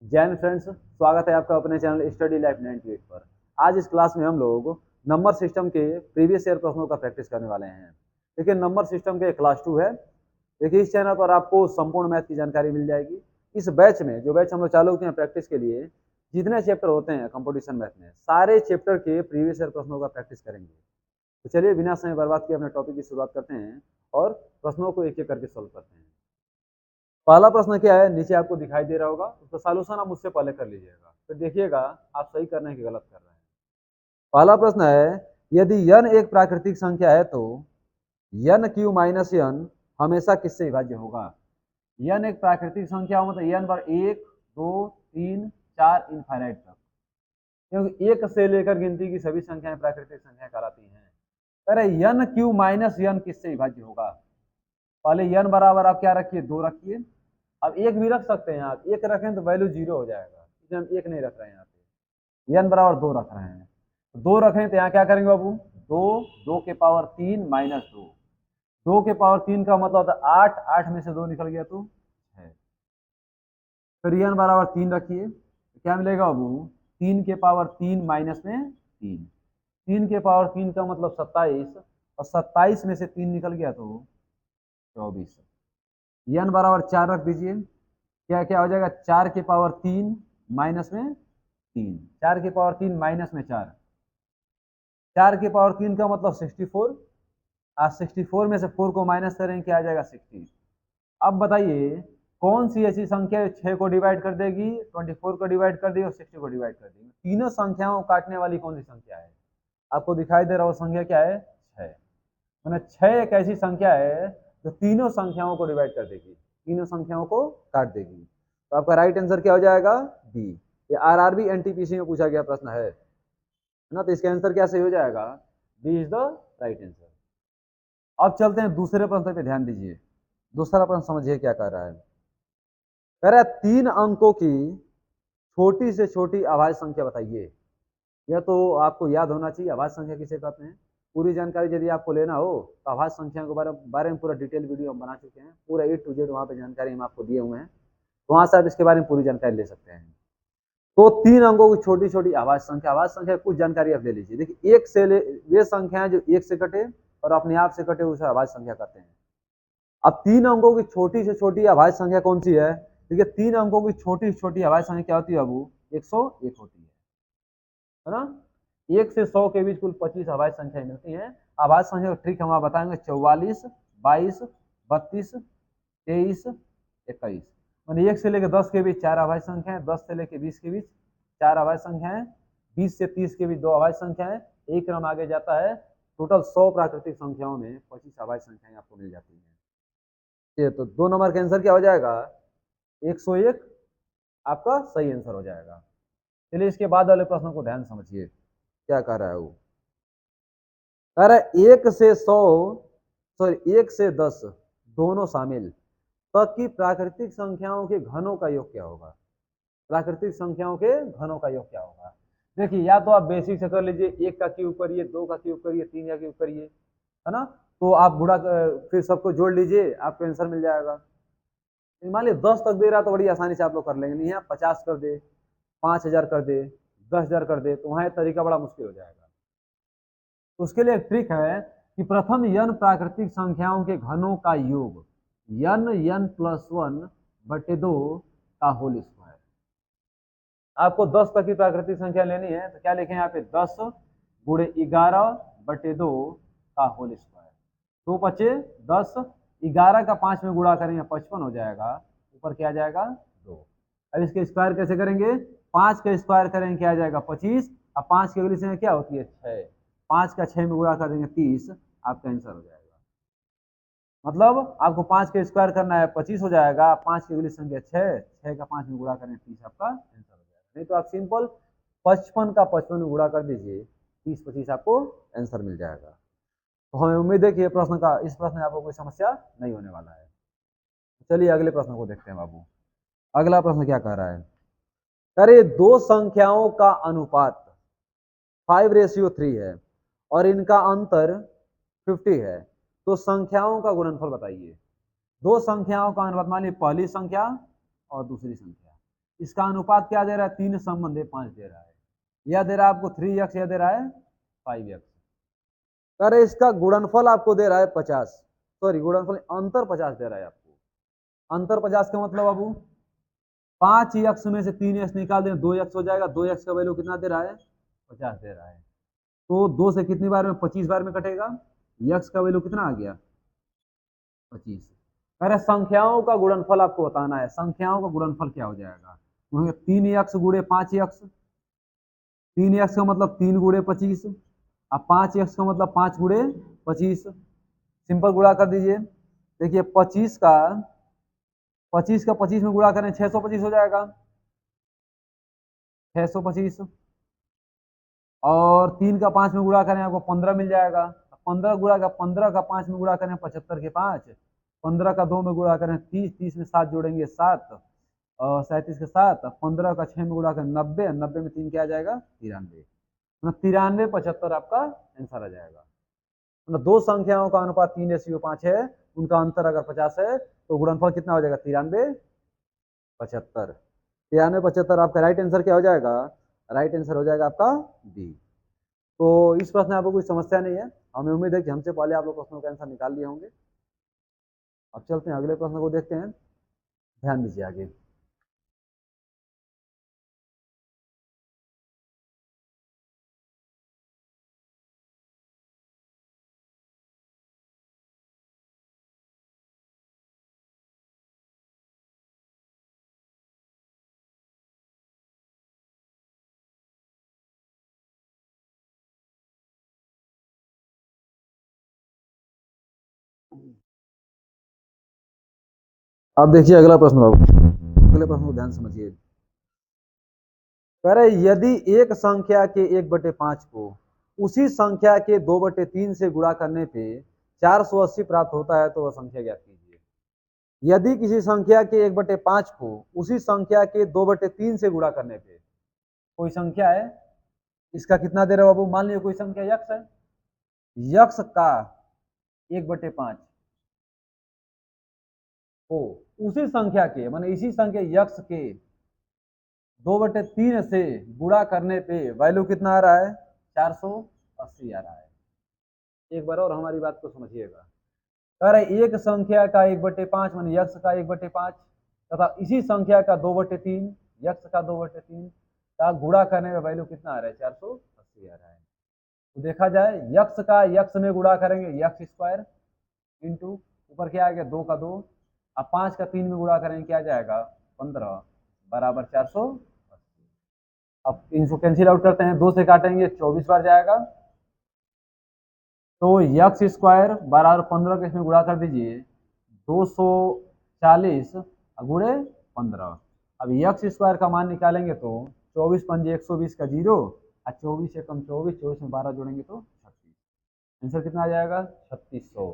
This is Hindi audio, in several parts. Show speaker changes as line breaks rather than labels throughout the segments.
जैन फ्रेंड्स, स्वागत है आपका अपने चैनल स्टडी लाइफ 98 पर। आज इस क्लास में हम लोग नंबर सिस्टम के प्रीवियस ईयर प्रश्नों का प्रैक्टिस करने वाले हैं। देखिए, नंबर सिस्टम के क्लास 2 है। देखिए, इस चैनल पर आपको संपूर्ण मैथ की जानकारी मिल जाएगी। इस बैच में जो बैच हम लोग चालू किए हैं प्रैक्टिस के लिए, जितने चैप्टर होते हैं कंपटीशन मैथ में, सारे चैप्टर के प्रीवियस ईयर प्रश्नों का प्रैक्टिस करेंगे। तो चलिए, बिना समय बर्बाद किए अपने टॉपिक की शुरुआत करते हैं और प्रश्नों को एक एक करके सॉल्व करते हैं। पहला प्रश्न क्या है, नीचे आपको दिखाई दे रहा होगा, उसका सॉल्यूशन आप मुझसे पहले कर लीजिएगा, फिर देखिएगा आप सही कर रहे हैं कि गलत कर रहे हैं। पहला प्रश्न है, यदि n एक प्राकृतिक संख्या है तो n क्यू माइनस n हमेशा किससे विभाज्य होगा। n एक प्राकृतिक संख्या हो मतलब n बार 1 2 3 4 इनफाइनाइट तक, क्योंकि एक से लेकर गिनती की सभी संख्याएं प्राकृतिक संख्या कहलाती हैं। अरे n क्यू माइनस n किससे विभाज्य होगा। पहले n बराबर आप क्या रखिए, 2 रखिए। अब एक भी रख सकते हैं आप, एक रखें तो वैल्यू 0 हो जाएगा, इसलिए हम एक नहीं रख रहे हैं यहाँ पे, n बराबर 2 रख रहे हैं। 2 रखें तो यहाँ क्या करेंगे बाबू, 2 2 के पावर 3 माइनस 2, 2 के पावर 3 का मतलब होता है 8, 8 में से 2 निकल गया तो 6। फिर n बराबर 3 रखिए तो क्या मिलेगा बाबू, 3 के पावर 3 माइनस में 3, 3 के पावर 3 का मतलब 27, और 27 में से 3 निकल गया तो 24। n बराबर 4 रख दीजिए, क्या क्या हो जाएगा, 4 के पावर 3 माइनस में 3, 4 के पावर 3 माइनस में 4, 4 के पावर 3 का मतलब 64, आज 64 में से 4 को माइनस करेंगे क्या आ जाएगा 60। अब बताइए कौन सी ऐसी संख्या 6 को डिवाइड कर देगी, 24 को डिवाइड कर देगी और 60 को डिवाइड कर देगी। तीनों संख्याओं को काटने वाली कौन सी संख्या है, आपको दिखाई दे रहा हो संख्या क्या है, 6। मैंने 6 एक ऐसी संख्या है जो तीनों संख्याओं को डिवाइड कर देगी, तीनों संख्याओं को काट देगी। तो आपका राइट आंसर क्या हो जाएगा, बी। ये आरआरबी एनटीपीसी में पूछा गया प्रश्न है ना, तो इसका आंसर क्या सही हो जाएगा, B is the right answer. अब चलते हैं दूसरे प्रश्न पे, ध्यान दीजिए। दूसरा प्रश्न समझिए क्या कह रहा है। कह रहा है 3 अंकों की छोटी से छोटी अभाज्य संख्या बताइए। यह तो आपको याद होना चाहिए, अभाज्य संख्या किसे कहते हैं। पूरी जानकारी यदि आपको लेना हो तो अभाज्य संख्या के बारे में पूरा डिटेल वीडियो हम बना चुके हैं, पूरा A to Z वहाँ पे जानकारी हम आपको दिए हुए हैं, तो वहाँ से आप इसके बारे में पूरी जानकारी ले सकते हैं। तो 3 अंकों की छोटी छोटी अभाज्य संख्या, अभाज्य संख्या कुछ जानकारी आप ले लीजिए। देखिए, एक से वे संख्याएं जो एक से कटे और अपने आप से कटे उसे अभाज्य संख्या कहते हैं। अब 3 अंकों की छोटी से छोटी अभाज्य संख्या कौन सी है। देखिए, 3 अंकों की छोटी से छोटी अभाज्य संख्या क्या होती है बाबू, 101 होती है ना। 1 से 100 के बीच कुल 25 अभाज्य संख्याएं मिलती हैं। अभाज्य संख्या का ट्रिक हम बताएंगे, 44 22 32 23 21, मैंने 1 से लेकर 10 के बीच 4 अभाज्य संख्याएं, 10 से लेकर 20 के बीच 4 अभाज्य संख्याएं, 20 से 30 के बीच 2 अभाज्य संख्याएं, एक क्रम आगे जाता है। टोटल 100 प्राकृतिक संख्याओं में 25 अभाज्य संख्याएं आपको मिल जाती हैं। तो 2 नंबर का आंसर क्या हो जाएगा, 101 आपका सही आंसर हो जाएगा। चलिए, इसके बाद वाले प्रश्न को ध्यान समझिए क्या कह रहा है वो। कह रहा है 1 से 100 सॉरी 1 से 10 दोनों शामिल तक की प्राकृतिक संख्याओं के घनों का योग क्या होगा। प्राकृतिक संख्याओं के घनों का योग क्या होगा। देखिए, या तो आप बेसिक से कर लीजिए, 1 का क्यूब करिए, 2 का क्यूब करिए, 3 का क्यूब करिए, है ना। तो आप गुणा फिर सबको जोड़ लीजिए, आपको आंसर मिल जाएगा। मान लीजिए 10 तक दे रहा तो बड़ी आसानी से आप लोग कर लेंगे, नहीं है 50 कर दे, 5000 कर दे, 10,000 कर दे, तो वहाँ तरीका बड़ा मुश्किल हो जाएगा। तो उसके लिए एक ट्रिक है कि प्रथम n प्राकृतिक संख्याओं के घनों का योग n प्लस 1 बटे 2 का होल स्क्वायर। आपको 10 तक की प्राकृतिक संख्या लेनी है तो क्या लिखें यहाँ पे, 10 गुणे 11 बटे 2 का होल स्क्वायर। 2 बचे 10, 11 का 5 में गुणा करेंगे 55 हो जाएगा, ऊपर क्या आ जाएगा 2। अब इसके स्क्वायर कैसे करेंगे, 5 का स्क्वायर करेंगे क्या आ जाएगा 25, अब 5 की अगली संख्या क्या होती है 6, 5 का 6 में गुणा कर देंगे 30, आपका आंसर हो जाएगा। मतलब आपको 5 का स्क्वायर करना है 25 हो जाएगा, 5 की अगली संख्या 6, 6 का 5 में गुणा करें 30, आपका आंसर हो जाएगा। नहीं तो आप सिंपल 55 का 55 में गुणा कर दीजिए, 30 25 आपको आंसर मिल जाएगा। तो हमें उम्मीद है कि इस प्रश्न में आपको कोई समस्या नहीं होने वाला है। चलिए अगले प्रश्न को देखते हैं बाबू। अगला प्रश्न क्या कह रहा है, अरे दो संख्याओं का अनुपात 5:3 है और इनका अंतर 50 है, तो संख्याओं का गुणनफल बताइए। दो संख्याओं का अनुपात, मान लीजिए पहली संख्या और दूसरी संख्या, इसका अनुपात क्या दे रहा है, 3 संबंधी 5 दे रहा है, यह दे रहा है आपको 3x, यह दे रहा है 5x। अरे इसका गुणनफल आपको दे रहा है 50, सॉरी गुणनफल अंतर 50 दे रहा है आपको। अंतर 50 का मतलब बाबू 5x में से 3x निकाल दें 2x हो जाएगा, 2x का वैल्यू कितना दे रहा है, 50 दे रहा है। तो 2 से कितनी बार में, 25 बार में कटेगा, x का वैल्यू कितना आ गया, 25। अरे संख्याओं का गुणनफल आपको बताना है, संख्याओं का गुणनफल क्या हो जाएगा, 3x गुणे 5x, 3x का मतलब 3 गुणे 25, अब 5x का मतलब 5 गुणे 25, सिंपल गुणा कर दीजिए। देखिए 25 का 25 में गुणा करें 625 हो जाएगा, 625, और 3 का 5 में गुणा करें आपको 15 मिल जाएगा, 15 गुणा का 15 का 5 में गुणा करें 75 के 5, 15 का 2 में गुणा करें 30, 30 में 7 जोड़ेंगे 7, और 37 के 7, 15 का 6 में गुणा करें 90, 90 में 3 क्या आ जाएगा, 93, 93 75 आपका आंसर आ जाएगा। मतलब दो संख्याओं का अनुपात 3:5 है, उनका अंतर अगर 50 है तो गुणनफल कितना हो जाएगा, 93 75। 93 75 आपका राइट आंसर क्या हो जाएगा, राइट आंसर हो जाएगा आपका बी। तो इस प्रश्न में आपको कोई समस्या नहीं है, हमें उम्मीद है कि हमसे पहले आप लोग प्रश्नों का आंसर निकाल लिए होंगे। अब चलते हैं अगले प्रश्न को देखते हैं, ध्यान दीजिए आगे। अब देखिए अगला प्रश्न बाबू, अगले प्रश्न को ध्यान से समझिए। कह रहे यदि एक संख्या के 1/5 को उसी संख्या के 2/3 से गुणा करने पे 480 प्राप्त होता है तो वह संख्या ज्ञात कीजिए। यदि किसी संख्या के 1/5 को उसी संख्या के 2/3 से गुणा करने पे, कोई संख्या है, इसका कितना दे रहे हो बाबू, मान लीजिए कोई संख्या यक्स है, यक्स का 1/5 को उसी संख्या के, माने इसी संख्या यक्स के 2/3 से गुणा करने पे वैल्यू कितना आ रहा है, 480 आ रहा है। एक बार और हमारी बात को समझिएगा। कह रहे एक संख्या का 1/5 माने यक्स का 1/5 तथा इसी संख्या का 2/3 यक्स का 2/3 का गुणा करने में वैल्यू कितना आ रहा है, 480 आ रहा है। तो देखा जाए यक्स का यक्स में गुणा करेंगे यक्स स्क्वायर इंटू ऊपर क्या आ गया 2 का 2, अब 5 का 3 में गुणा करेंगे क्या आ जाएगा 15 बराबर 480। अब इनको कैंसिल आउट करते हैं, 2 से काटेंगे 24 बार जाएगा, तो यक्स स्क्वायर बराबर 15 के इसमें गुणा कर दीजिए 240 गुणे 15। अब यक्स स्क्वायर का मान निकालेंगे तो 24 पंजे 120 का 0, और 24 से कम 24, 24 में 12 जोड़ेंगे तो 36, आंसर कितना आ जाएगा 3600।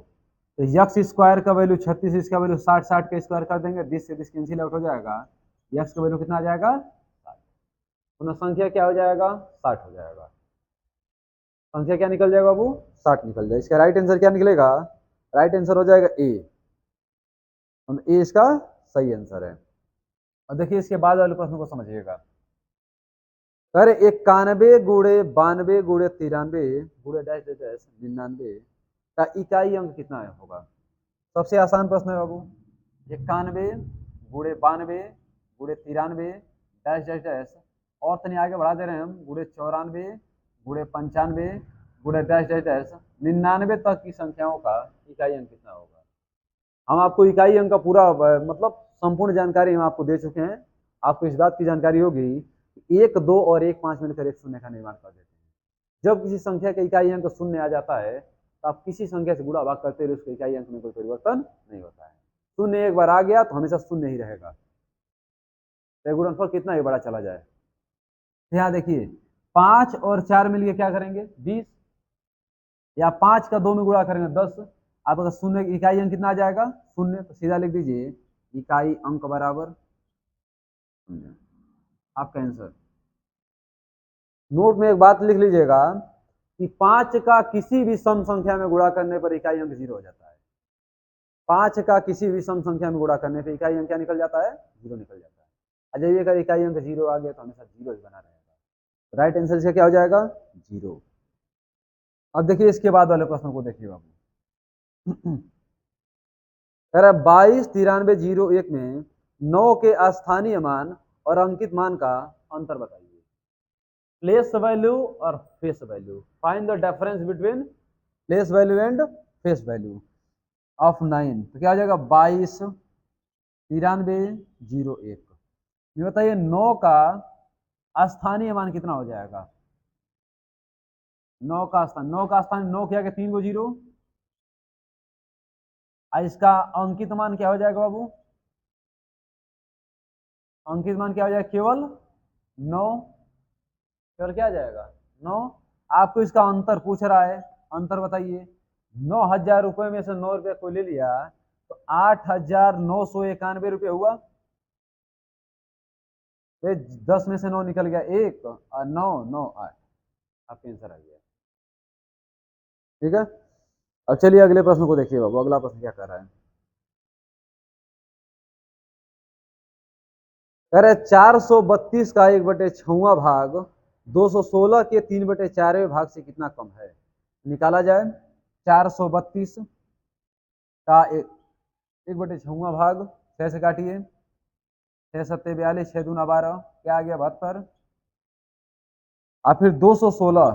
तो यक्स स्क्वायर का वैल्यू 36, इसका वैल्यू 60, 60 का स्क्वायर कर देंगे 20 से 20 कैंसिल आउट हो जाएगा, यक्स का वैल्यू कितना आ जाएगा 60, पुनः संख्या क्या हो जाएगा 60 हो जाएगा। संख्या क्या निकल जाएगा बाबू 60 निकल जाएगा। इसका राइट आंसर क्या निकलेगा, राइट आंसर हो जाएगा ए, ए इसका सही आंसर है। और देखिए इसके बाद वाले प्रश्न को समझिएगा। अरे 91 गुणे 92 गुणे 93 गुणे डैश डैश डैश 99 का इकाई अंक कितना होगा। सबसे आसान प्रश्न है बाबू, 91 गुणे 92 गुणे 93 डैश डैश डैश, और तनी आगे बढ़ा दे रहे हैं हम, गुणे 94 गुणे 95 गुणे डैश डैश डैश 99 तक की संख्याओं का इकाई अंक कितना होगा। हम आपको इकाई अंक का पूरा मतलब संपूर्ण जानकारी हम आपको दे चुके हैं। आपको इस बात की जानकारी होगी कि 1, 2 और 1 5 मिलकर एक शून्य का निर्माण कर देते हैं। जब किसी संख्या का इकाई अंक शून्य आ जाता है तो आप किसी संख्या से गुणा भाग करते हुए उसके इकाई अंक में कोई परिवर्तन नहीं होता है। शून्य एक बार आ गया तो हमेशा शून्य ही रहेगा, तो गुणनफल कितना ही बड़ा चला जाए। यहाँ देखिए 5 और 4 मिलके क्या करेंगे 20, या 5 का 2 में गुणा करेंगे 10, आपका शून्य इकाई अंक कितना आ जाएगा शून्य, तो सीधा लिख दीजिए इकाई अंक बराबर शून्य, आपका आंसर। नोट में एक बात लिख लीजिएगा कि 5 का किसी भी सम संख्या में गुणा करने पर इकाई अंक 0 हो जाता है। 5 का किसी भी सम संख्या में गुणा करने पर इकाई अंक क्या निकल जाता है 0 निकल जाता है। और जब ये अगर इकाई अंक 0 आ गया तो हमेशा 0 ही बना रहेगा। राइट आंसर इसका क्या हो जाएगा? 0। अब देखिए इसके बाद वाले प्रश्न को देखिए बाबू। कह रहा है 229301 में 9 के स्थानीय मान और अंकित मान का अंतर बताइए। प्लेस वैल्यू और face value, find the difference between place value and face value of 9। तो क्या हो जाएगा? 229301। ये बताइए 9 का स्थानीय मान कितना हो जाएगा? 9 का स्थान, 9 का स्थान, 9 क्या 3 गो 0, और इसका अंकित मान क्या हो जाएगा बाबू? अंकित मान क्या हो जाएगा? केवल 9, केवल क्या आ जाएगा? 9। आपको इसका अंतर पूछ रहा है, अंतर बताइए। 9,000 रुपए में से 9 रुपये कोई ले लिया तो 8,991 रुपये हुआ। 10 में से 9 निकल गया, 1 और 9, 9 8, आपका आंसर आ गया। ठीक है, अब चलिए अगले प्रश्न को देखिए बाबू। अगला प्रश्न क्या कर रहा है? कह रहे 432 का 1/6वां भाग 216 के 3/4वें भाग से कितना कम है? निकाला जाए। 432 का 1/6वां भाग 6 से काटिए, 6 सत्ते 42, 6 दूना 12, क्या आ गया? 72। और फिर 216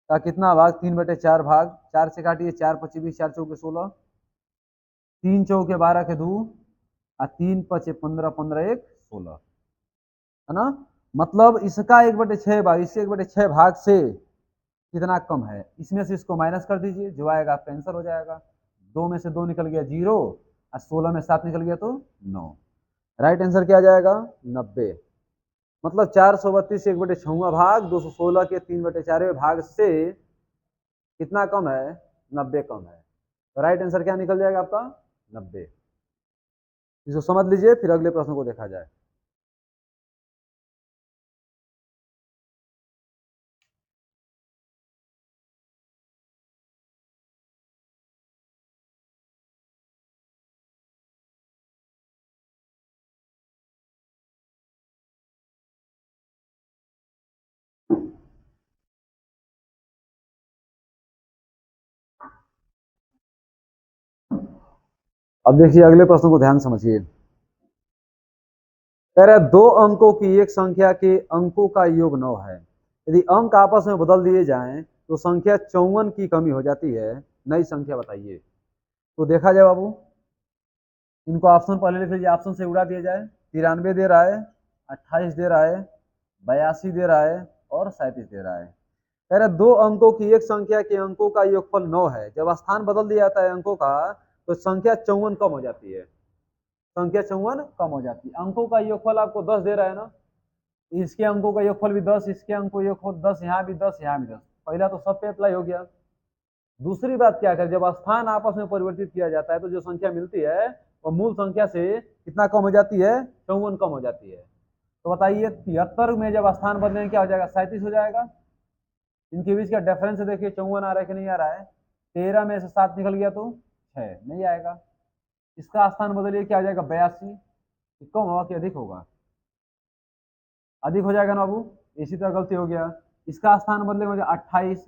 का कितना भाग? 3/4 भाग, 4 से काटिए, 4 पचे 20, 4 चौके 16, 3 चौके 12 के 2, और 3 पचे 15, 15 1 16, है ना। मतलब इसका 1/6 भाग, इसके 1/6 भाग से कितना कम है? इसमें से इसको माइनस कर दीजिए, जो आएगा आपका आंसर हो जाएगा। 2 में से 2 निकल गया 0, और 16 में 7 निकल गया तो 9। राइट आंसर क्या आ जाएगा? 90। मतलब 432 1/6वां भाग 216 के 3/4वें भाग से कितना कम है? 90 कम है। तो राइट आंसर क्या निकल जाएगा आपका? 90। इसको समझ लीजिए, फिर अगले प्रश्न को देखा जाए। अब देखिए अगले प्रश्न को ध्यान समझिए। कह रहा है 2 अंकों की एक संख्या के अंकों का योग 9 है। यदि अंक आपस में बदल दिए जाएं तो संख्या 54 की कमी हो जाती है। नई संख्या बताइए। तो देखा जाए बाबू, इनको ऑप्शन पहले लिख लीजिए, ऑप्शन से उड़ा दिया जाए। 93 दे रहा है, 28 दे रहा है, 82 दे रहा है, और 37 दे रहा है। कह रहा है 2 अंकों की एक संख्या के अंकों का योगफल 9 है। जब स्थान बदल दिया जाता है अंकों का तो संख्या 54 कम हो जाती है। संख्या 54 कम हो जाती है। अंकों का योगफल आपको 10 दे रहा है ना, इसके अंकों का योगफल भी 10, इसके अंकों का योगफल 10, यहाँ भी 10, यहाँ भी 10। पहला तो सब पे अप्लाई हो गया। दूसरी बात क्या है, जब स्थान आपस में परिवर्तित किया जाता है तो जो संख्या मिलती है वो मूल संख्या से कितना कम हो जाती है? 54 कम हो जाती है। तो बताइए 73 में जब स्थान बदलेंगे क्या हो जाएगा? 37 हो जाएगा। इनके बीच का डिफरेंस देखिए, 54 आ रहा है कि नहीं आ रहा है? 13 में से 7 निकल गया तो 6 नहीं आएगा। इसका स्थान बदलिए, क्या हो जाएगा? 82। कम होगा कि अधिक होगा? अधिक हो जाएगा ना बाबू। इसी तरह गलती हो गया, इसका स्थान बदले मुझे 28,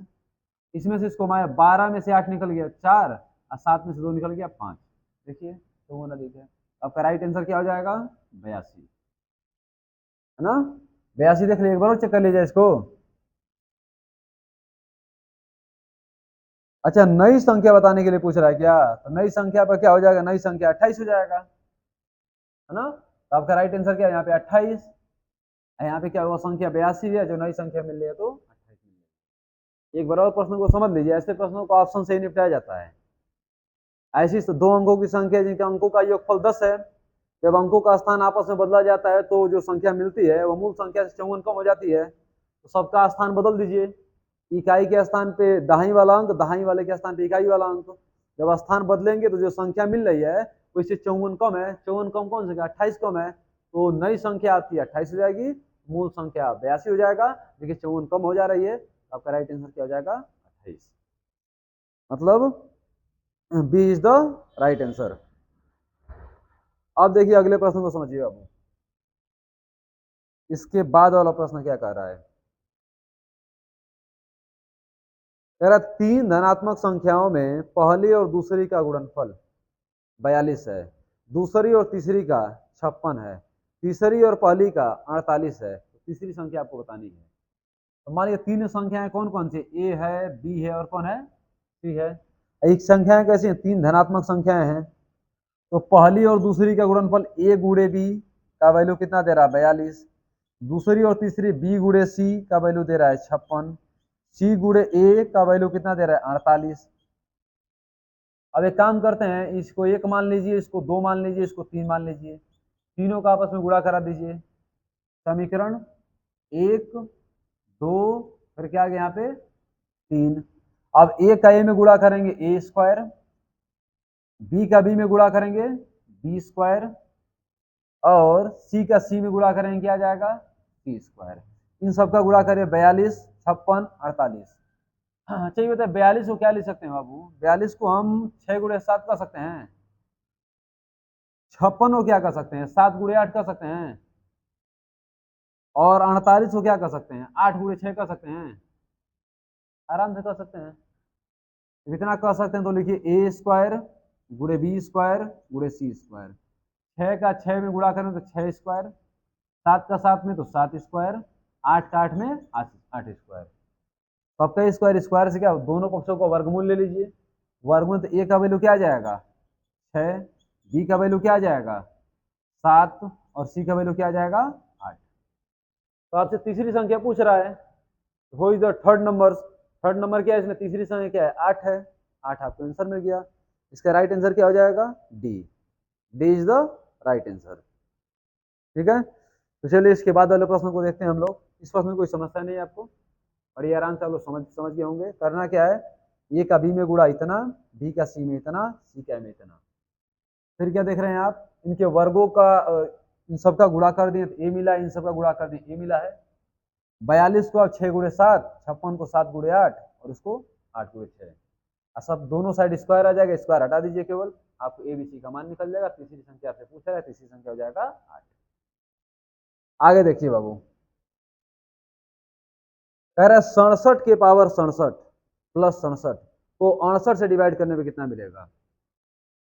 इसमें से इसको माया 12 में से 8 निकल गया 4, और 7 में से 2 निकल गया 5। देखिए तो वो ना देखिए, आपका राइट आंसर क्या हो जाएगा? 82, है ना। 82 देख लीजिए, एक बार चेक कर लीजिए इसको। अच्छा, नई संख्या बताने के लिए पूछ रहा है क्या? तो नई संख्या पर क्या हो जाएगा? नई संख्या 28 हो जाएगा, है ना। तो आपका राइट आंसर क्या है? यहाँ पे 28, यहाँ पे क्या हुआ? संख्या 82 है, जो नई संख्या मिल रही है तो 28 मिल रही है। एक बार और प्रश्न को समझ लीजिए, ऐसे प्रश्नों को ऑप्शन से ही निपटाया जाता है। ऐसी 2 अंकों की संख्या जिनके अंकों का योगफल 10 है, जब अंकों का स्थान आपस में बदला जाता है तो जो संख्या मिलती है वो मूल संख्या से 54 कम हो जाती है। तो सबका स्थान बदल दीजिए। इकाई के स्थान पे दहाई वाला अंक, दहाई वाले के स्थान पे इकाई वाला अंक। जब स्थान बदलेंगे तो जो संख्या मिल रही है वो इससे 54 कम है। 54 कम कौन सा? 28 कम है। तो नई संख्या आपकी 28 हो जाएगी, मूल संख्या 82 हो जाएगा। देखिए 54 कम हो जा रही है, आपका राइट आंसर क्या हो जाएगा? 28। मतलब B is the right answer. अब देखिए अगले प्रश्न को समझिए आप। इसके बाद वाला प्रश्न क्या कह रहा है, कह रहा तीन धनात्मक संख्याओं में पहली और दूसरी का गुणनफल 42 है, दूसरी और तीसरी का 56 है, तीसरी और पहली का 48 है। तो तीसरी संख्या आपको बतानी है। तो मान लीजिए तीन संख्याएं कौन कौन सी, ए है, बी है और कौन है, सी है। एक संख्याएं कैसी हैं, तीन धनात्मक संख्याएं हैं। तो पहली और दूसरी का गुणनफल ए गुणे बी का वैल्यू कितना दे रहा है, 42। दूसरी और तीसरी बी गुणे सी का वैल्यू दे रहा है 56। सी गुणे ए का वैल्यू कितना दे रहा है, 48। अब एक काम करते हैं, इसको एक मान लीजिए, इसको दो मान लीजिए, इसको तीन मान लीजिए, तीनों का आपस में गुणा करा दीजिए। समीकरण एक, दो, फिर क्या आ गया यहाँ पे, तीन। अब ए का ए में गुणा करेंगे ए स्क्वायर, बी का बी में गुणा करेंगे बी स्क्वायर, और सी का सी में गुणा करेंगे क्या आ जाएगा, सी स्क्वायर। इन सब का गुणा करें 42, 56, 48। हाँ चाहिए बताए 42 को क्या लिख सकते हैं बाबू, 42 को हम 6 गुणे 7 कर सकते हैं। 56 को क्या कर सकते हैं, 7 गुणे 8 कर सकते हैं। और 48 को क्या कर सकते हैं, 8 गुणे 6 कर सकते हैं, आराम से कर सकते हैं। इतना कर सकते हैं तो लिखिए ए स्क्वायर गुणे बी स्क्वायर गुणे सी स्क्वायर। 6 का 6 में गुणा करें तो 6 स्क्वायर, 7 का 7 में तो 7 स्क्वायर, 8 का 8 में 8 स्क्वायर। सबका स्क्वायर, स्क्वायर से क्या, दोनों पक्षों का वर्गमूल ले लीजिए। वर्गमूल तो ए का वैल्यू क्या आ जाएगा, 6, बी का वैल्यू क्या आ जाएगा, 7, और सी का वैल्यू क्या आ जाएगा, 8। तो आपसे तीसरी संख्या पूछ रहा है, वो is the third number. Third number क्या है इसमें, तीसरी संख्या क्या है, 8 है। 8 आपको आंसर मिल गया। इसका राइट आंसर क्या हो जाएगा, D. D is the right answer. ठीक है, तो चलिए इसके बाद वाले प्रश्न को देखते हैं हम लोग। इस प्रश्न में कोई समस्या नहीं है आपको, और ये आराम से आप लोग समझ गए होंगे। करना क्या है, ए का बी में गुणा इतना, बी का सी में इतना, सी का में इतना। फिर क्या देख रहे हैं आप, इनके वर्गों का इन सब का गुणा कर दिए तो ए मिला, इन सब का गुणा कर दिए ए मिला है। 42 को आप 6 गुणे 7, 56 को 7 गुणे 8, और उसको 8 गुणे 6। सब दोनों साइड स्क्वायर आ जाएगा, स्क्वायर हटा दीजिए केवल, आपको ए बी सी का मान निकल जाएगा। तीसरी संख्या आपसे पूछा है, तीसरी संख्या हो जाएगा 8। आगे देखिए बाबू, कह रहा है 67 के पावर 67 प्लस 67 को 68 से डिवाइड करने पे कितना मिलेगा।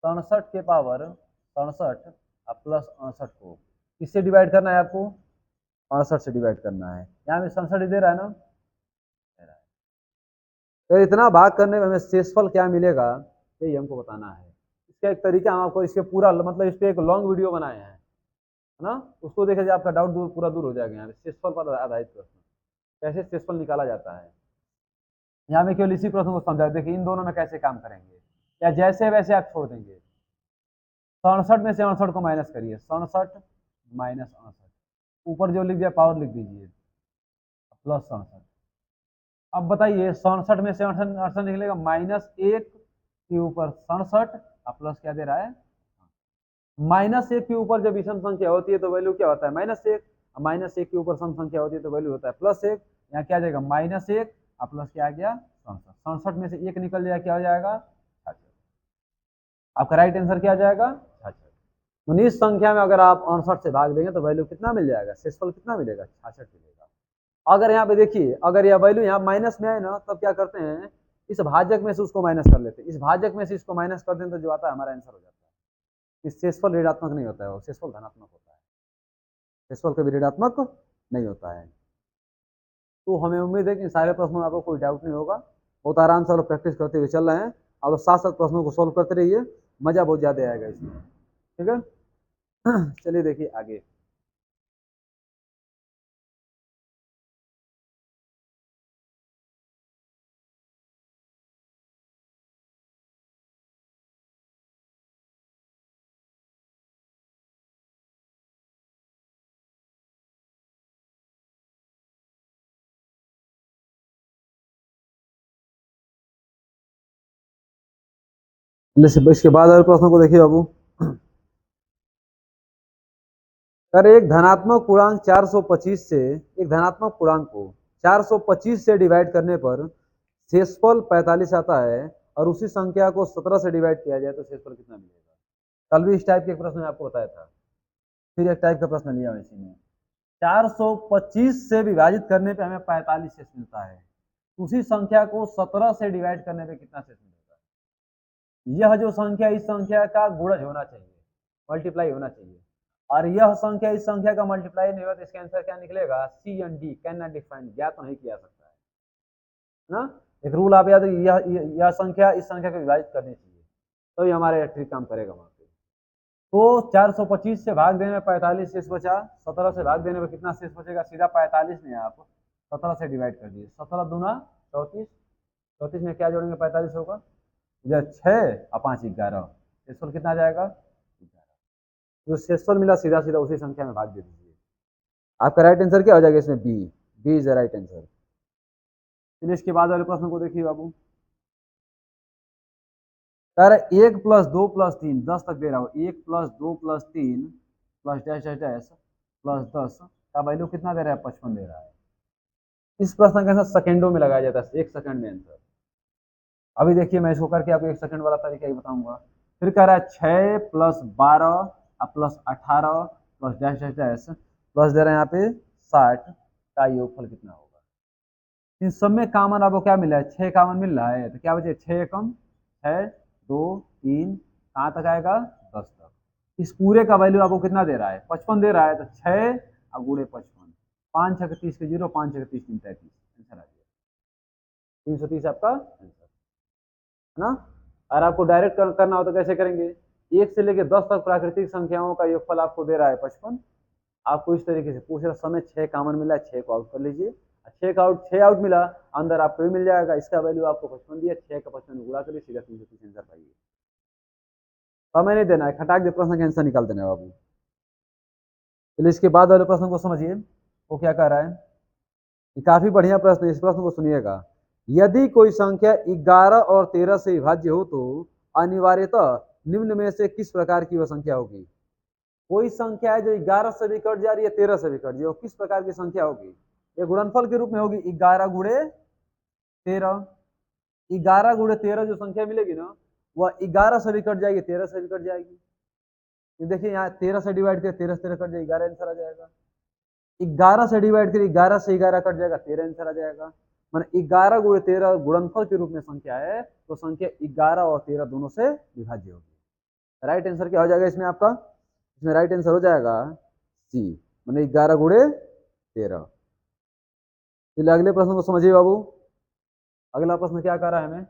67 के पावर 67 प्लस 68 को किससे डिवाइड करना है आपको, 68 से डिवाइड करना है। यहाँ में 67 दे रहा है ना, तो इतना भाग करने में हमें शेषफल क्या मिलेगा, यही हमको बताना है। इसका एक तरीका हम आपको इसके पूरा मतलब इस पर एक लॉन्ग वीडियो बनाए हैं, है ना, उसको देखे जाए आपका डाउट पूरा दूर हो जाएगा। यहाँ शेषफल पर आधारित प्रश्न, कैसे शेषफल निकाला जाता है। यहाँ में केवल इसी प्रश्न को समझा, देखिए इन दोनों में कैसे काम करेंगे, या जैसे वैसे आप छोड़ देंगे। 67 में से 68 को माइनस करिए, 67 माइनस 68, ऊपर जो लिख दिया पावर लिख दीजिए, प्लस 67। अब बताइए 67 में से 68 निकलेगा, -1 के ऊपर 67 प्लस क्या दे रहा है, -1 के ऊपर जब विषम संख्या होती है तो वैल्यू क्या होता है, -1। -1 के ऊपर सम संख्या होती है तो वैल्यू होता है +1। यहाँ क्या आ जाएगा, -1 प्लस क्या आ गया 67। 67 में से 1 निकल जाएगा, क्या हो जाएगा 66। आपका राइट आंसर क्या आ जाएगा, 66। 19 संख्या में अगर आप 68 से भाग देंगे तो वैल्यू कितना मिल जाएगा, शेषफल कितना मिलेगा, 66 मिलेगा। अगर यहाँ पे देखिए, अगर यह वैल्यू यहाँ माइनस में आए ना, तब क्या करते हैं, इस भाजक में से उसको माइनस कर लेते हैं। इस भाजक में से इसको माइनस कर दें तो जो आता है हमारा आंसर हो जाता है। इस शेषफल ऋणात्मक नहीं होता है, वो शेषफल धनात्मक होता है। शेषफल कभी ऋणात्मक नहीं होता है। तो हमें उम्मीद है कि सारे प्रश्नों में आपको कोई डाउट नहीं होगा। बहुत आराम से लोग प्रैक्टिस करते हुए चल रहे हैं। आप लोग साथ साथ प्रश्नों को सोल्व करते रहिए, मजा बहुत ज़्यादा आएगा इसमें। ठीक है, चलिए देखिए आगे। इसके बाद वाले प्रश्न को देखिए बाबू। अगर एक धनात्मक पूर्णांक 425 से, एक धनात्मक पूर्णांक को 425 से डिवाइड करने पर शेषफल 45 आता है, और उसी संख्या को 17 से डिवाइड किया जाए तो शेषफल कितना मिलेगा। कल भी इस टाइप के प्रश्न में आपको बताया था, फिर एक टाइप का प्रश्न लिया इसी में। 425 से विभाजित करने पे हमें 45 शेष मिलता है। उसी संख्या को 17 से डिवाइड करने पे कितना शेष मिलेगा? यह जो संख्या इस संख्या का गुणज होना चाहिए, मल्टीप्लाई होना चाहिए, और यह संख्या इस संख्या का मल्टीप्लाई नहीं होगा तो इसका आंसर क्या निकलेगा? C and D can not define, ज्ञात तो नहीं किया सकता है ना। एक रूल आप याद, यह संख्या इस संख्या को विभाजित करनी चाहिए तो ये हमारे ट्रिक काम करेगा वहां पे। तो 425 से भाग देने में 45 शेष बचा, 17 से भाग देने में कितना शेष बचेगा? सीधा 45 में आप 17 से डिवाइड कर दिए, 17 दूना 34, 34 में क्या जोड़ेंगे? 45 होगा, इधर 6 और 5 11, शेषफल कितना आ जाएगा? 11। जो शेषफल मिला सीधा सीधा उसी संख्या में भाग दे दीजिए। आपका राइट आंसर क्या हो जाएगा इसमें? B, B is the right answer. फिर इसके बाद वाले प्रश्न को देखिए बाबू, कह रहा 1 + 2 + 3, 10 तक दे रहा हूँ, 1 + 2 + 3 plus dash dash dash plus 10 का वैल्यू कितना दे रहा है? 55 दे रहा है। इस प्रश्न का आंसर सेकंडों में लगाया जाता है, 1 सेकंड में आंसर। अभी देखिए मैं इसको करके आपको 1 सेकंड वाला तरीका ही बताऊंगा। फिर कह रहा है 6 + 12 plus 18 plus dash dash dash plus दे रहे हैं यहाँ पे 60 का योगफल कितना होगा? इन सब में कॉमन आपको क्या मिला है? 6 कॉमन मिल रहा है, तो क्या बचे? 6 कम 6 2 3 कहाँ तक आएगा? 10 तक। इस पूरे का वैल्यू आपको कितना दे रहा है? 55 दे रहा है, तो 6 और गुणे 55, 5 6 30 के 0, 5 6 30 3 33, आंसर आ गया 330 आपका आंसर है ना। और आपको डायरेक्ट करना हो तो कैसे करेंगे? 1 से लेकर 10 तक प्राकृतिक संख्याओं का योगफल आपको दे रहा है 55। आपको इस तरीके से पूछ रहा समय 6 कॉमन मिला, 6 को आउट कर लीजिए, 6 आउट मिला, अंदर आपको भी मिल जाएगा, इसका वैल्यू आपको 55 दिया, 6 का 55 गुणा करिए, सीधा 330 आंसर पाइए। समय नहीं देना है, खटाक दे प्रश्न का आंसर निकाल देना है बाबू। चलिए इसके बाद वाले प्रश्न को समझिए, वो क्या कह रहा है। ये काफी बढ़िया प्रश्न है, इस प्रश्न को सुनिएगा। यदि कोई संख्या 11 और 13 से विभाज्य हो तो अनिवार्यतः निम्न में से किस प्रकार की वह संख्या होगी? कोई संख्या है जो 11 से भी कट जा रही है, 13 से भी कट जाए, किस प्रकार की संख्या होगी? ये गुणनफल के रूप में होगी, 11 गुणे 13। 11 गुणे 13 जो संख्या मिलेगी ना, वह 11 से भी कट जाएगी, 13 से भी कट जाएगी। ये देखिए यहाँ 13 से डिवाइड कर 13 से 13 कट जाएगी, 11 आंसर आ जाएगा। 11 से डिवाइड करिए, 11 से 11 कट जाएगा, 13 आंसर आ जाएगा। मैंने 11 गुणे 13 गुणनफल के रूप में संख्या है, तो संख्या 11 और 13 दोनों से विभाज्य होगी। राइट आंसर क्या हो जाएगा इसमें आपका? इसमें राइट आंसर हो जाएगा सी, मैंने 11 गुणे 13। चलिए अगले प्रश्न को समझिए बाबू। अगला प्रश्न क्या कर रहा है हमें?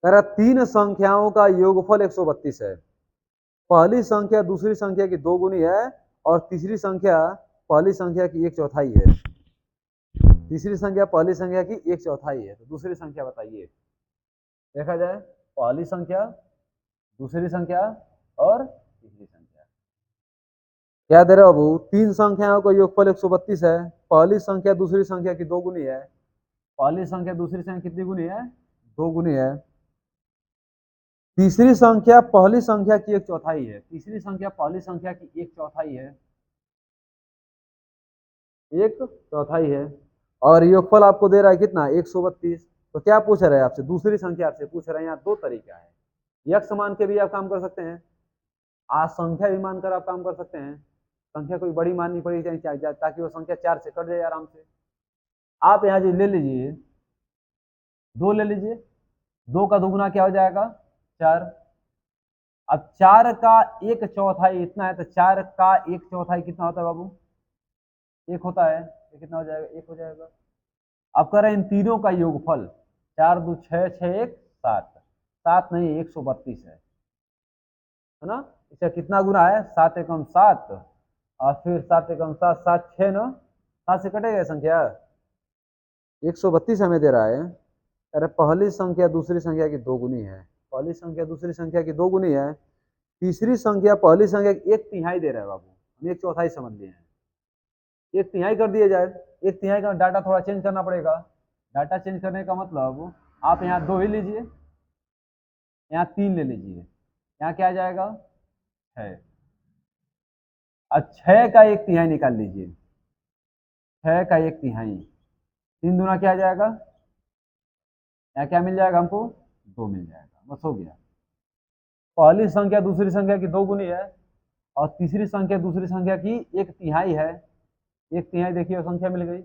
कह रहा 3 संख्याओं का योगफल 132 है। पहली संख्या दूसरी संख्या की 2 गुनी है और तीसरी संख्या पहली संख्या की 1/4 है। तीसरी संख्या पहली संख्या की 1/4 है, तो दूसरी संख्या बताइए। देखा जाए, पहली संख्या, दूसरी संख्या और तीसरी संख्या। क्या दे रहे हो बाबू? 3 संख्याओं का योगफल 132 है। पहली संख्या दूसरी संख्या की 2 गुनी है। पहली संख्या दूसरी संख्या कितनी गुनी है? 2 गुनी है। तीसरी संख्या पहली संख्या की 1/4 है। तीसरी संख्या पहली संख्या की 1/4 है, 1/4 है, और योगफल आपको दे रहा है कितना? 132। तो क्या पूछ रहे हैं आपसे? दूसरी संख्या आपसे पूछ रहे हैं। यहाँ 2 तरीका है, यक्ष मान के भी आप काम कर सकते हैं, आज संख्या भी मानकर आप काम कर सकते हैं। संख्या कोई बड़ी माननी पड़ी चाहिए ताकि वो संख्या 4 से कट जाए आराम से। आप यहाँ जी ले लीजिए, 2 ले लीजिए, 2 का दुगुना क्या हो जाएगा? 4। अब 4 का 1/4 इतना है, तो 4 का 1/4 कितना होता है बाबू? 1 होता है, ये कितना हो जाएगा? 1 हो जाएगा। अब कर रहे हैं इन तीनों का योगफल, 4 2 6 6 1 7, 7 नहीं 132 है ना। इसका कितना गुना है? 7 एकम 7 और फिर 7 एकम 7, 7 6 ना, 7 से कटेगा संख्या, 132 हमें दे रहा है। अरे पहली संख्या दूसरी संख्या की 2 गुनी है, पहली संख्या दूसरी संख्या की 2 गुनी है। तीसरी संख्या पहली संख्या की 1/3 दे रहा है बाबू, हम 1/4 समझ लिए हैं, 1/3 कर दिया जाए। 1/3 का डाटा थोड़ा चेंज करना पड़ेगा। डाटा चेंज करने का मतलब आप यहाँ 2 ही लीजिए, यहाँ 3 ले लीजिए, यहाँ क्या आ जाएगा? 6। अब 6 का 1/3 निकाल लीजिए, 6 का 1/3, 3 दूना क्या आ जाएगा? यहाँ क्या मिल जाएगा हमको? 2 मिल जाएगा, बस हो गया। पहली संख्या दूसरी संख्या की 2 गुनी है, और तीसरी संख्या दूसरी संख्या की 1/3 है। 1/3 देखिए संख्या मिल गई।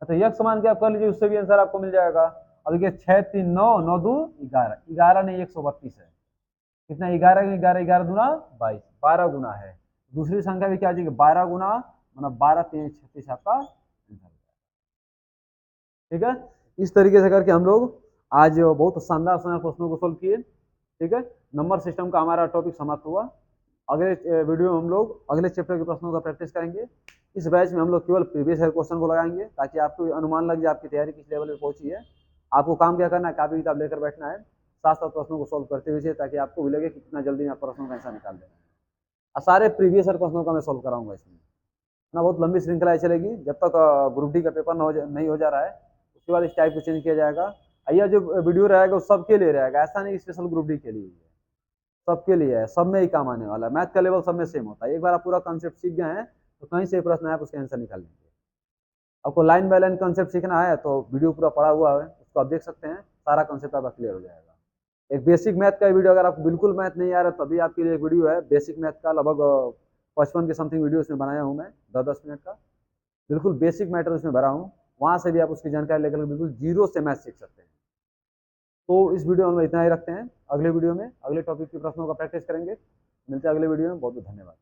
तो यक्ष मान के आप कर लीजिए, उससे भी आंसर आपको मिल जाएगा। अब देखिए 6 3 9 9 2 11, 11 नहीं 132 है। कितना 11 11 11 दूना 22, 12 गुना है। दूसरी संख्या भी क्या आ जाएगी 12 गुना, मतलब 12 3 36 आपका आंसर। ठीक है, इस तरीके से करके हम लोग आज बहुत शानदार शानदार प्रश्नों को सोल्व किए। ठीक है, नंबर सिस्टम का हमारा टॉपिक समाप्त हुआ। अगले वीडियो में हम लोग अगले चैप्टर के प्रश्नों का प्रैक्टिस करेंगे। इस बैच में हम लोग केवल प्रीवियस ईयर क्वेश्चन को लगाएंगे, ताकि आपको अनुमान लग जाए आपकी तैयारी किस लेवल पे पहुंची है। आपको काम क्या करना है, कॉपी किताब लेकर बैठना है, साथ साथ प्रश्नों को सोल्व करते हुए, ताकि आपको भी लगे कि कितना जल्दी आप प्रश्नों का आंसर निकाल देना है। सारे प्रीवियस ईयर प्रश्नों का मैं सोल्व कराऊंगा इसमें ना, बहुत लंबी श्रृंखला चलेगी जब तक ग्रुप डी का पेपर नहीं हो जा रहा है। उसके बाद इस टाइप को चेंज किया जाएगा। यह जो वीडियो रहेगा वो सबके लिए रहेगा, ऐसा नहीं स्पेशल ग्रुप डी के लिए है, सबके लिए है, सब में ही काम आने वाला है। मैथ का लेवल सब में सेम होता है। एक बार आप पूरा कॉन्सेप्ट सीख गए हैं तो कहीं से प्रश्न है आप उसके आंसर निकाल लेंगे। आपको लाइन बाय लाइन कॉन्सेप्ट सीखना है तो वीडियो पूरा पड़ा हुआ है, उसको आप देख सकते हैं, सारा कॉन्सेप्ट आपका क्लियर हो जाएगा। एक बेसिक मैथ का वीडियो, अगर आपको बिल्कुल मैथ नहीं आ रहा तभी आपके लिए एक वीडियो है बेसिक मैथ का, लगभग 55 के समथिंग वीडियो इसमें बनाया हूँ मैं, 10-10 मिनट का, बिल्कुल बेसिक मैटर उसमें भरा हूँ। वहाँ से भी आप उसकी जानकारी लेकर बिल्कुल जीरो से मैथ सीख सकते हैं। तो इस वीडियो में हम इतना ही रखते हैं। अगले वीडियो में अगले टॉपिक के प्रश्नों का प्रैक्टिस करेंगे। मिलते हैं अगले वीडियो में। बहुत बहुत धन्यवाद।